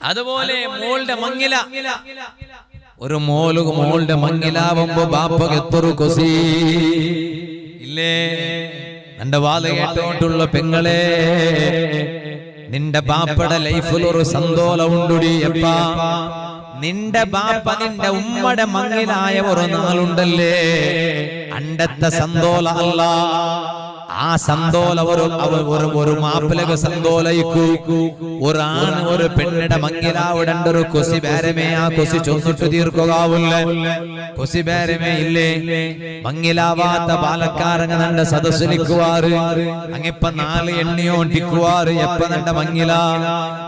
അതുപോലെ മോളുടെ മങ്ങില, ഒരു മോളുടെ മങ്ങിലാവുമ്പോ ബാപ്പക്ക് എത്ര കൊസി ഇല്ലേ? എന്റെ വാല് കേട്ടോണ്ടുള്ള പെങ്ങളെ, നിന്റെ ബാപ്പയുടെ ലൈഫിൽ ഒരു സന്തോഷം ഉണ്ടുടി. എപ്പാ നിന്റെ ബാപ്പ നിന്റെ ഉമ്മയുടെ മങ്ങിലായ ഒരു നാളുണ്ടല്ലേ, അണ്ടത്തെ സന്തോഷം അല്ല, ആ സന്തോഷം ഒരു മാപ്പിലൊക്കെ സന്തോലയിക്കൂ. ഒരാണ് ഒരു പെണ്ണിടെ മങ്ങിലാവിടേണ്ട ഒരു കൊസി ബേരമേ, ആ കൊസി ചൊന്നിട്ട് തീർക്കുകയാവില്ല. കൊസി ബേരമേ ഇല്ലേ? മങ്ങിലാവാത്ത പാലക്കാരങ്ങ നന്റെ സദസ്സിലിക്കുവാറ്, അങ്ങിപ്പ 4 എണ്ണിയോണ്ടിക്കുവാറ്. എപ്പ നന്റെ മങ്ങില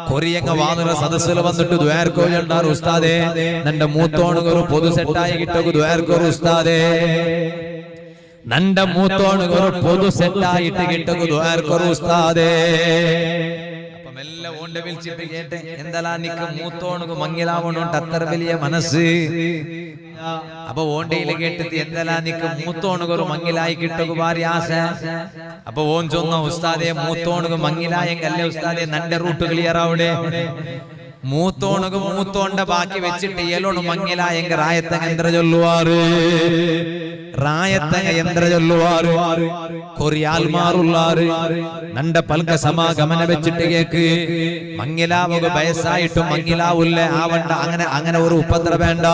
കൊറിയങ്ങ വാതുര സദസ്സിൽ വന്നിട്ട് ദ്വാരക്കോ ചൊല്ലാറ്. ഉസ്താദേ നന്റെ മൂത്തോണുക ഒരു പൊതു സെറ്റായി കിട്ടു ദ്വാരക്കോ ഉസ്താദേ, നന്റെ മൂത്തോണുക ഒരു പൊതു സെറ്റായിട്ട് കിട്ടു ദ്വാരക്കോ ഉസ്താദേ. അപ്പൊ മെല്ലെ ഓണ്ട വിളിച്ചിട്ട് കേട്ടെ, എന്തല്ലാ നിക്ക് മൂത്തോണുക മങ്ങിലാവണോണ്ട് അത്ര വലിയ മനസ്സ്. അപ്പൊ ഓണ്ടയില് കേട്ടിട്ട് എന്തല്ലാ നിക്ക് മൂത്തോണുക ഒരു മങ്ങിലായി കിട്ടു ഭാരി ആശ. അപ്പൊ ഓൻ ചൊന്ന ഉസ്താദേ മൂത്തോണുക മങ്ങിലായെങ്കല്ലേ ഉസ്താദേ നന്റെ റൂട്ട് ക്ലിയർ ആവിടെ. മൂത്തോണുക മൂത്തോണ്ട ബാക്കി വെച്ചിട്ട് ഏലോണ് മങ്ങിലായെങ്ക റായത്തങ്ങ യന്ത്ര ചൊല്ലുവാറ്, റായത്തങ്ങ യന്ത്ര ചൊല്ലുവാറ്. കൊറിയാൽമാറുള്ളാറ് നന്റെ പൽക്ക സമാഗമന വെച്ചിട്ട് കേക്ക്. മങ്ങിലാവുക വയസ്സായിട്ടും മങ്ങിലാവില്ല ആവണ്ട, അങ്ങനെ ഒരു ഉപദ്ര വേണ്ട.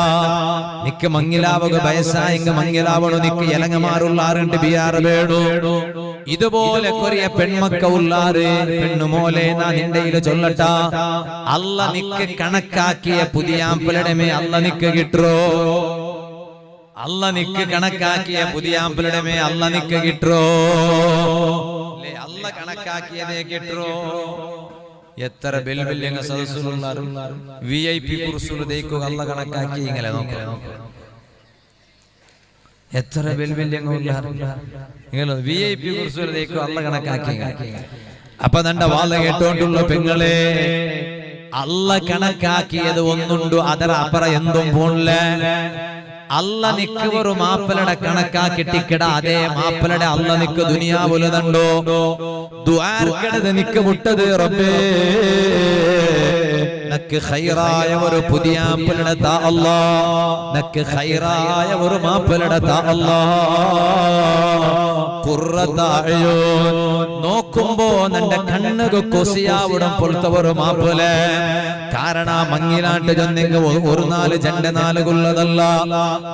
നിക്ക് മങ്ങിലാവുക വയസ്സായെങ്ക മങ്ങിലാവണു, നിക്ക് ഇലങ്ങമാറുള്ളാറുണ്ട് ബിയാറ് വേണു. ഇതുപോലെ കൊറിയ പെൺമക്ക ഉള്ളാറ്. പെണ്ണുമോലെ നാ നിന്റെ ചൊല്ലട്ട, അല്ല നിക്ക് കണക്കാക്കിയ പുതിയ ആമ്പിളടമേ അല്ല നിക്ക് കിട്ടോ. അല്ല നിക്ക് കണക്കാക്കിയ പുതിയ ആമ്പിളടമേ അല്ല നിക്ക് കിട്ടോ. അല്ല കണക്കാക്കിയതേ കിട്ടോ. എത്ര ബെൽബല്യങ്ങ സദസ്സുള്ള VIP കുർസുలు ദൈക്കുക അല്ല കണക്കാക്കി ഇങ്ങനെ നോക്കാം. എത്ര ബെൽബല്യങ്ങ VIP കുർസുలు ദൈക്കുക അല്ല കണക്കാക്കി. അപ്പൊ നന്റെ വാല കേട്ടോണ്ടുള്ള പെങ്ങളെ, അല്ല കണക്കാക്കിയത് ഒന്നുണ്ടോ അതര അപ്പറ എന്തും പോണില്ല. അല്ല നിക്ക് ഒരു മാപ്പലയുടെ കണക്കാക്കിട്ടിക്കട, അതേ മാപ്പലയുടെ അല്ല നിക്ക് ദുനിയാവുലതുണ്ടോ. ദുആർക്കടത് നിക്ക് മുട്ടത് റബ്ബേ, നക്ക് ഖൈറായ ഒരു പുതിയ മാപ്പലയുടെ താ അല്ലാ, നക്ക് ഖൈറായ ഒരു മാപ്പലയുടെ താ അല്ലാ. ഖുർറത്താഅയൂൻ നോക്കുമ്പോ നന്റെ കണ്ണുക കൊസിയാവിടം പോലത്തെ ഒരു മാപ്പല. കാരണ മങ്ങിലാണ്ട് ചൊന്നെങ്ക ഒരു 4 ജണ്ട 4 കൊള്ളതല്ല.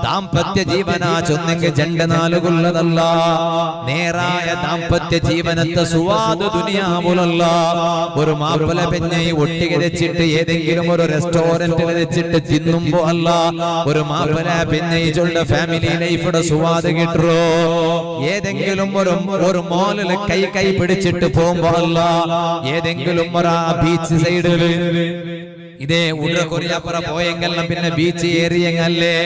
ദാമ്പത്യ ജീവന ചൊന്നെങ്ക ജണ്ട 4 കൊള്ളതല്ല. നേരായ ദാമ്പത്യ ജീവനത്തെ സുവാദ് ദുനിയാവുലല്ല. ഒരു മാപ്പല പെഞ്ഞെ ഒട്ടിക വെച്ചിട്ട് ഏതെങ്കിലും ഒരു റെസ്റ്റോറന്റിൽ വെച്ചിട്ട് തിന്നുമ്പോ അല്ല, ഒരു മാപ്പല പെഞ്ഞെ ചൊല്ല ഫാമിലി ലൈഫിയുടെ സുവാദ് കിട്ടോ. ഏതെങ്കിലും ഒരു മോളില് കൈ പിടിച്ചിട്ട് പോകുമ്പോ അല്ല, ഏതെങ്കിലും ഒരു ബീച്ച് സൈഡില് ഇതേ ഉട കൊറിയാപ്പുറ പോയെങ്കിലും പിന്നെ ബീച്ച് ഏറിയെങ്കല്ലേ,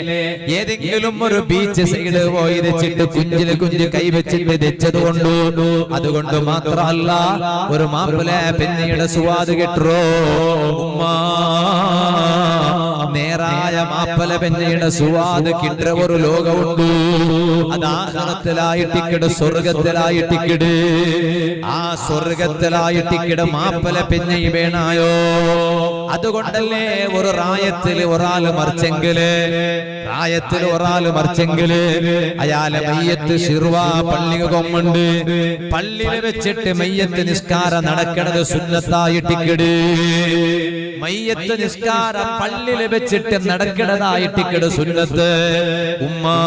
ഏതെങ്കിലും ഒരു ബീച്ച് സൈഡ് പോയി വെച്ചിട്ട് കുഞ്ചില് കൈ വെച്ചിട്ട് വെച്ചത് കൊണ്ടു. അതുകൊണ്ട് മാത്രമല്ല ഒരു മാപ്പിള പെണ്ണിയുടെ സുവാദ് കിട്ടോ. ഉമ്മാ നേരായ മാപ്പല പെണ്ണയുടെ സുവാദ് കിട്ട ഒരു ലോകമുണ്ട്. അത് ആഖിറത്തിലായിട്ടിക്കട് സ്വർഗത്തിലായിട്ടിക്കട്. ആ സ്വർഗത്തിലായിട്ടിക്കട് മാപ്പല പെണ്ണ വേണായോ. അതുകൊണ്ടല്ലേ ഒരു റായത്തില് ഒരാള് മറിച്ചെങ്കില് അയാളെ മയ്യത്ത് ശിർവ പള്ളിക കൊമ്മുണ്ട്. പള്ളിയിൽ വെച്ചിട്ട് മയ്യത്ത് നിസ്കാരം നടക്കണത് സുന്നത്തായിട്ടിക്കട്. മയ്യത്ത് നിസ്കാര പള്ളിയിൽ വെച്ചിട്ട് നടക്കണതായിട്ടിക്കട് സുന്നത്ത്. ഉമ്മാ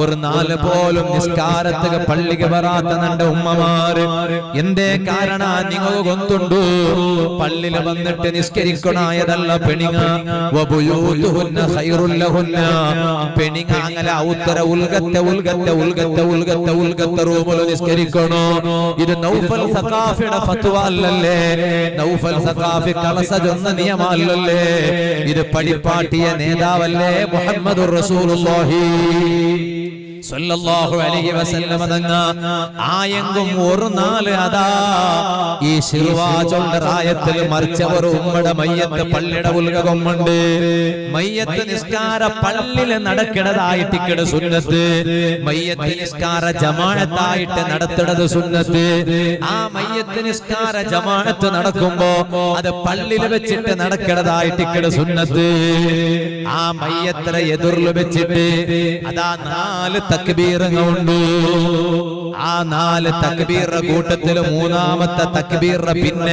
ഒരു 4 പോലും നിസ്കാരത്തിന് പള്ളിക്ക് വരാത്ത നന്റെ ഉമ്മമാര് എന്തേ കാരണ നിങ്ങൾ കൊന്തുണ്ടു. പള്ളിയിൽ വന്നിട്ട് നിസ്കരിക്കണായതല്ല പെണിങ്ങ. പെണിങ്ങ അങ്ങനെ ഔത്തര ഉൽഗത്തെ റൂമില് നിസ്കരിക്കണോ. ഇത് നൗഫൽ സഖാഫിയുടെ ഫത്വ അല്ലല്ലേ. നൗഫൽ സഖാഫി കളസ ചൊന്ന നിയമമല്ലല്ലേ. ഇത് പടിപ്പാട്ടിയ നേതാവല്ലേ മുഹമ്മദുർ റസൂലുള്ളാഹി സല്ലല്ലാഹു അലൈഹി വസല്ലം തങ്ങ ആയെങ്കും ഒരു നാല് അതാ ഈ ശിർവാചൊള്ള റായത്തിൽ മറിച്ചവർ ഉമ്മയുടെ മയ്യത്ത് പള്ളിയുടെ ഉൽഗമുണ്ട്. മയ്യത്ത് നിസ്കാര പള്ളില് നടക്കണതായിട്ടിക്കട സുന്നത്ത്, മയ്യത്ത് നിസ്കാര ജമാഅത്തായിട്ട് നടത്തണത് സുന്നത്ത്. ആ മയ്യത്ത് നിസ്കാര ജമാഅത്ത് നടക്കുമ്പോ അത് പള്ളിയിൽ വെച്ചിട്ട് നടക്കണതായിട്ടിക്കട സുന്നത്ത്. ആ മയ്യത്തിനെ എതിർല് വെച്ചിട്ട് അതാ 4 തക്ബീറുകളുണ്ട്. ആ 4 തക്ബീറിന്റെ കൂട്ടത്തില് മൂന്നാമത്തെ തക്ബീറിന്റെ പിന്നെ